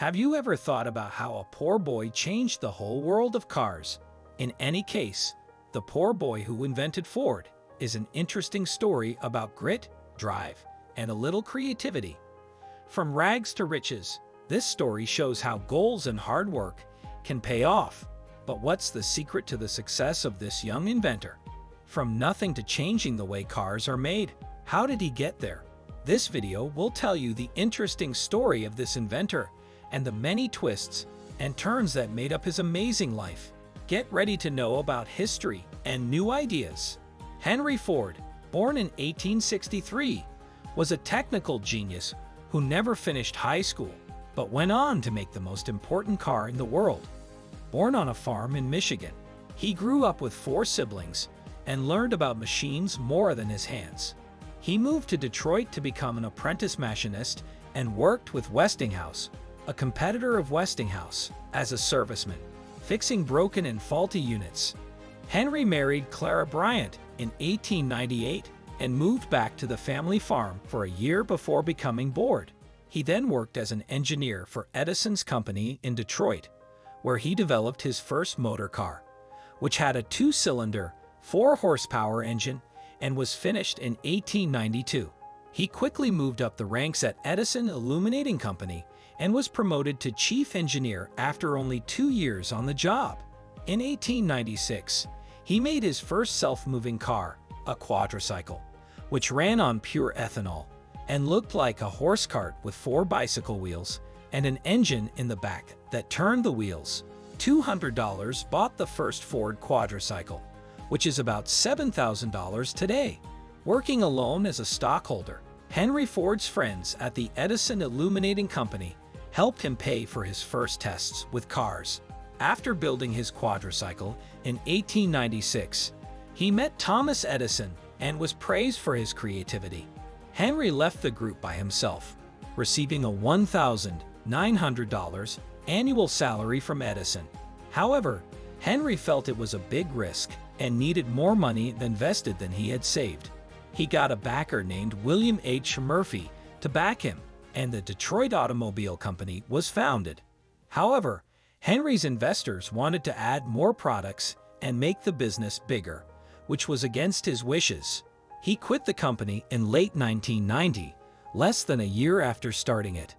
Have you ever thought about how a poor boy changed the whole world of cars? In any case, the poor boy who invented Ford is an interesting story about grit, drive, and a little creativity. From rags to riches, this story shows how goals and hard work can pay off. But what's the secret to the success of this young inventor? From nothing to changing the way cars are made, how did he get there? This video will tell you the interesting story of this inventor and the many twists and turns that made up his amazing life. Get ready to know about history and new ideas. Henry Ford, born in 1863, was a technical genius who never finished high school, but went on to make the most important car in the world. Born on a farm in Michigan, he grew up with 4 siblings and learned about machines more than his hands. He moved to Detroit to become an apprentice machinist and worked with Westinghouse, a competitor of Westinghouse, as a serviceman, fixing broken and faulty units. Henry married Clara Bryant in 1898 and moved back to the family farm for a year before becoming bored. He then worked as an engineer for Edison's company in Detroit, where he developed his first motor car, which had a 2-cylinder, 4-horsepower engine and was finished in 1892. He quickly moved up the ranks at Edison Illuminating Company and was promoted to chief engineer after only 2 years on the job. In 1896, he made his first self-moving car, a quadricycle, which ran on pure ethanol and looked like a horse cart with 4 bicycle wheels and an engine in the back that turned the wheels. $200 bought the first Ford quadricycle, which is about $7,000 today. Working alone as a stockholder, Henry Ford's friends at the Edison Illuminating Company helped him pay for his first tests with cars. After building his quadricycle in 1896, he met Thomas Edison and was praised for his creativity. Henry left the group by himself, receiving a $1,900 annual salary from Edison. However, Henry felt it was a big risk and needed more money invested than he had saved. He got a backer named William H. Murphy to back him, and the Detroit Automobile Company was founded. However, Henry's investors wanted to add more products and make the business bigger, which was against his wishes. He quit the company in late 1990, less than a year after starting it.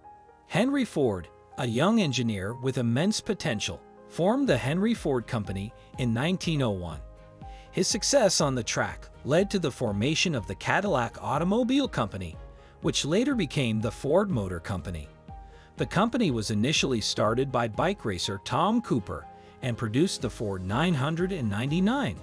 Henry Ford, a young engineer with immense potential, formed the Henry Ford Company in 1901. His success on the track led to the formation of the Cadillac Automobile Company, which later became the Ford Motor Company. The company was initially started by bike racer Tom Cooper and produced the Ford 999,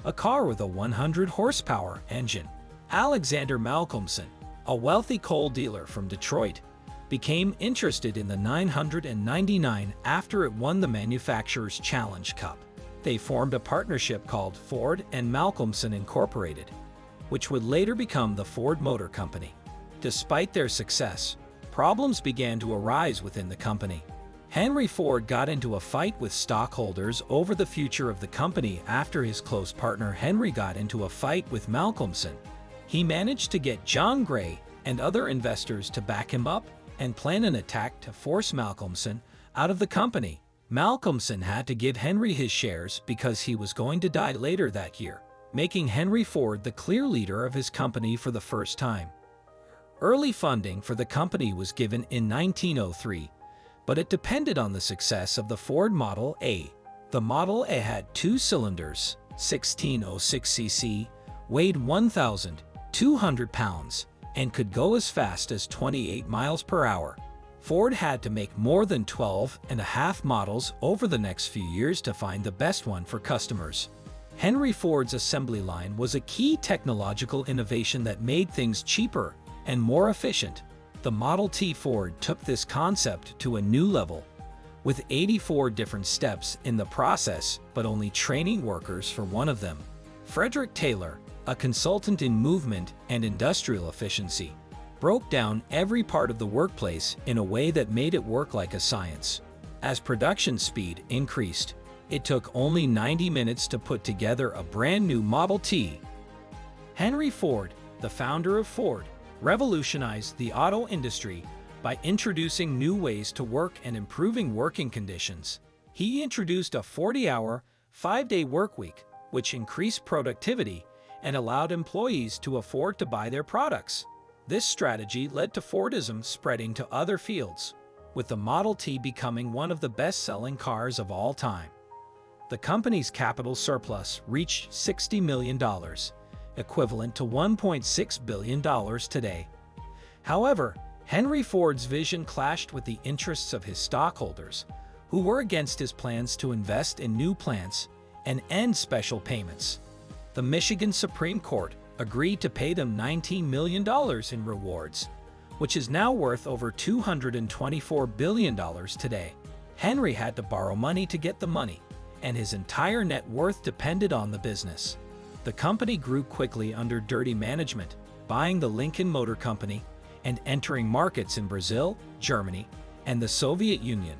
a car with a 100-horsepower engine. Alexander Malcolmson, a wealthy coal dealer from Detroit, became interested in the 999 after it won the Manufacturer's Challenge Cup. They formed a partnership called Ford and Malcolmson Incorporated, which would later become the Ford Motor Company. Despite their success, problems began to arise within the company. Henry Ford got into a fight with stockholders over the future of the company after his close partner Henry got into a fight with Malcolmson. He managed to get John Gray and other investors to back him up and plan an attack to force Malcolmson out of the company. Malcolmson had to give Henry his shares because he was going to die later that year, making Henry Ford the clear leader of his company for the first time. Early funding for the company was given in 1903, but it depended on the success of the Ford Model A. The Model A had 2 cylinders, 1606 cc, weighed 1,200 pounds, and could go as fast as 28 miles per hour. Ford had to make more than 12 and a half models over the next few years to find the best one for customers. Henry Ford's assembly line was a key technological innovation that made things cheaper and more efficient. The Model T Ford took this concept to a new level, with 84 different steps in the process, but only training workers for one of them. Frederick Taylor, a consultant in movement and industrial efficiency, broke down every part of the workplace in a way that made it work like a science. As production speed increased, it took only 90 minutes to put together a brand new Model T. Henry Ford, the founder of Ford, revolutionized the auto industry By introducing new ways to work and improving working conditions, he introduced a 40-hour, 5-day workweek, which increased productivity and allowed employees to afford to buy their products. This strategy led to Fordism spreading to other fields, with the Model T becoming one of the best-selling cars of all time. The company's capital surplus reached $60 million, equivalent to $1.6 billion today. However, Henry Ford's vision clashed with the interests of his stockholders, who were against his plans to invest in new plants and end special payments. The Michigan Supreme Court agreed to pay them $19 million in rewards, which is now worth over $224 billion today. Henry had to borrow money to get the money, and his entire net worth depended on the business. The company grew quickly under dirty management, buying the Lincoln Motor Company and entering markets in Brazil, Germany, and the Soviet Union.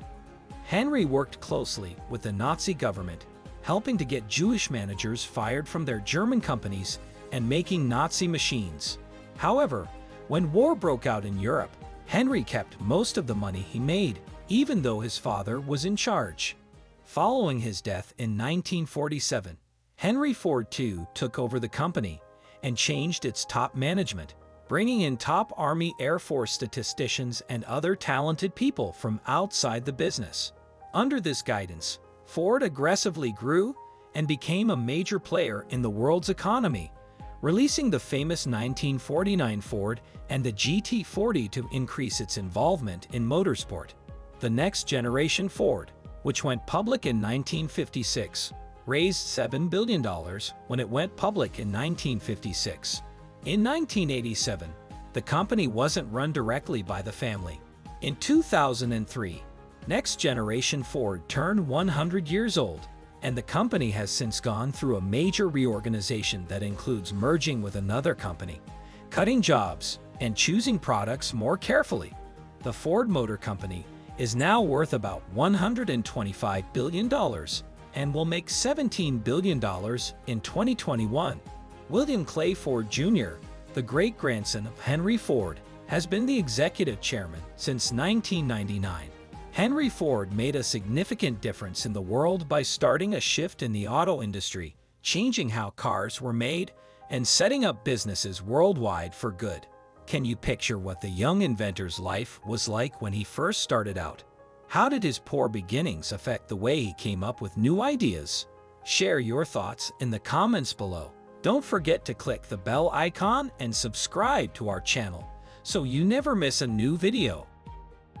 Henry worked closely with the Nazi government, helping to get Jewish managers fired from their German companies and making Nazi machines. However, when war broke out in Europe, Henry kept most of the money he made, even though his father was in charge. Following his death in 1947, Henry Ford II took over the company and changed its top management, bringing in top Army Air Force statisticians and other talented people from outside the business. Under this guidance, Ford aggressively grew and became a major player in the world's economy, releasing the famous 1949 Ford and the GT40 to increase its involvement in motorsport. The next generation Ford, which went public in 1956, raised $7 billion when it went public in 1956. In 1987, the company wasn't run directly by the family. In 2003, next generation Ford turned 100 years old, and the company has since gone through a major reorganization that includes merging with another company, cutting jobs, and choosing products more carefully. The Ford Motor Company is now worth about $125 billion and will make $17 billion in 2021. William Clay Ford Jr., the great-grandson of Henry Ford, has been the executive chairman since 1999. Henry Ford made a significant difference in the world by starting a shift in the auto industry, changing how cars were made, and setting up businesses worldwide for good. Can you picture what the young inventor's life was like when he first started out? How did his poor beginnings affect the way he came up with new ideas? Share your thoughts in the comments below. Don't forget to click the bell icon and subscribe to our channel so you never miss a new video.